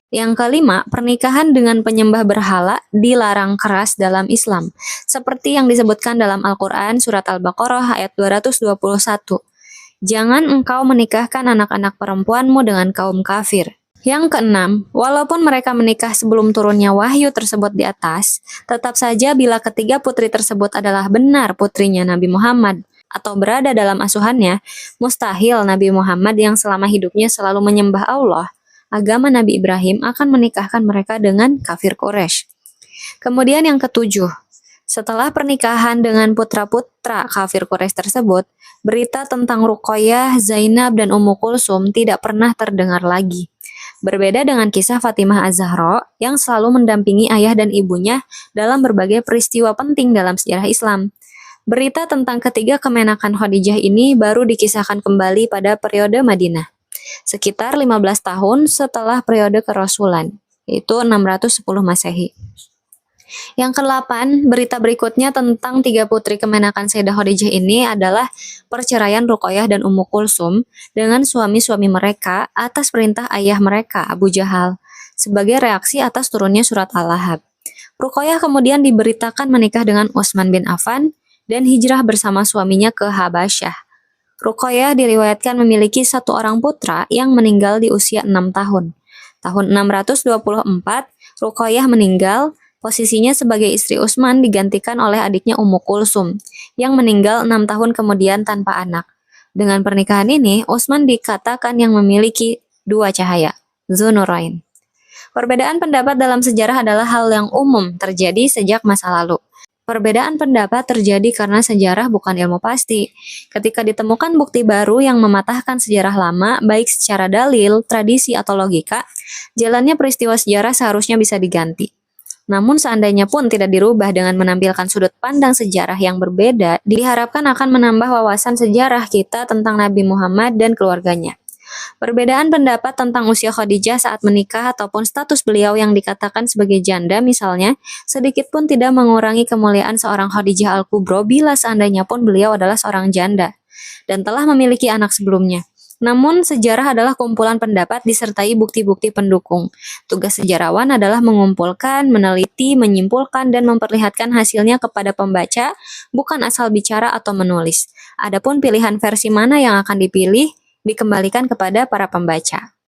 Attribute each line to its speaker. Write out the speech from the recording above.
Speaker 1: Yang kelima, pernikahan dengan penyembah berhala dilarang keras dalam Islam, seperti yang disebutkan dalam Al-Quran Surat Al-Baqarah ayat 221. Jangan engkau menikahkan anak-anak perempuanmu dengan kaum kafir. Yang keenam, walaupun mereka menikah sebelum turunnya wahyu tersebut di atas, tetap saja bila ketiga putri tersebut adalah benar putrinya Nabi Muhammad atau berada dalam asuhannya, mustahil Nabi Muhammad yang selama hidupnya selalu menyembah Allah, agama Nabi Ibrahim, akan menikahkan mereka dengan kafir Quraisy. Kemudian yang ketujuh, setelah pernikahan dengan putra-putra kafir Quraisy tersebut, berita tentang Ruqayyah, Zainab, dan Ummu Kulsum tidak pernah terdengar lagi. Berbeda dengan kisah Fatimah Az-Zahra yang selalu mendampingi ayah dan ibunya dalam berbagai peristiwa penting dalam sejarah Islam. Berita tentang ketiga kemenakan Khadijah ini baru dikisahkan kembali pada periode Madinah, sekitar 15 tahun setelah periode kerasulan, yaitu 610 Masehi. Yang ke-8, berita berikutnya tentang tiga putri kemenakan Sayyidah Khadijah ini adalah perceraian Ruqayyah dan Ummu Kulsum dengan suami-suami mereka atas perintah ayah mereka, Abu Jahal, sebagai reaksi atas turunnya surat Al-Lahab. Ruqayyah kemudian diberitakan menikah dengan Utsman bin Affan dan hijrah bersama suaminya ke Habasyah. Ruqayyah diriwayatkan memiliki satu orang putra yang meninggal di usia 6 tahun. Tahun 624, Ruqayyah meninggal. Posisinya sebagai istri Utsman digantikan oleh adiknya Ummu Kulsum yang meninggal 6 tahun kemudian tanpa anak. Dengan pernikahan ini, Utsman dikatakan yang memiliki dua cahaya, Dzunurain. Perbedaan pendapat dalam sejarah adalah hal yang umum terjadi sejak masa lalu. Perbedaan pendapat terjadi karena sejarah bukan ilmu pasti. Ketika ditemukan bukti baru yang mematahkan sejarah lama, baik secara dalil, tradisi, atau logika, jalannya peristiwa sejarah seharusnya bisa diganti. Namun seandainya pun tidak dirubah dengan menampilkan sudut pandang sejarah yang berbeda, diharapkan akan menambah wawasan sejarah kita tentang Nabi Muhammad dan keluarganya. Perbedaan pendapat tentang usia Khadijah saat menikah ataupun status beliau yang dikatakan sebagai janda misalnya, sedikit pun tidak mengurangi kemuliaan seorang Khadijah Al-Kubro bila seandainya pun beliau adalah seorang janda dan telah memiliki anak sebelumnya. Namun, sejarah adalah kumpulan pendapat disertai bukti-bukti pendukung. Tugas sejarawan adalah mengumpulkan, meneliti, menyimpulkan, dan memperlihatkan hasilnya kepada pembaca, bukan asal bicara atau menulis. Adapun pilihan versi mana yang akan dipilih, dikembalikan kepada para pembaca.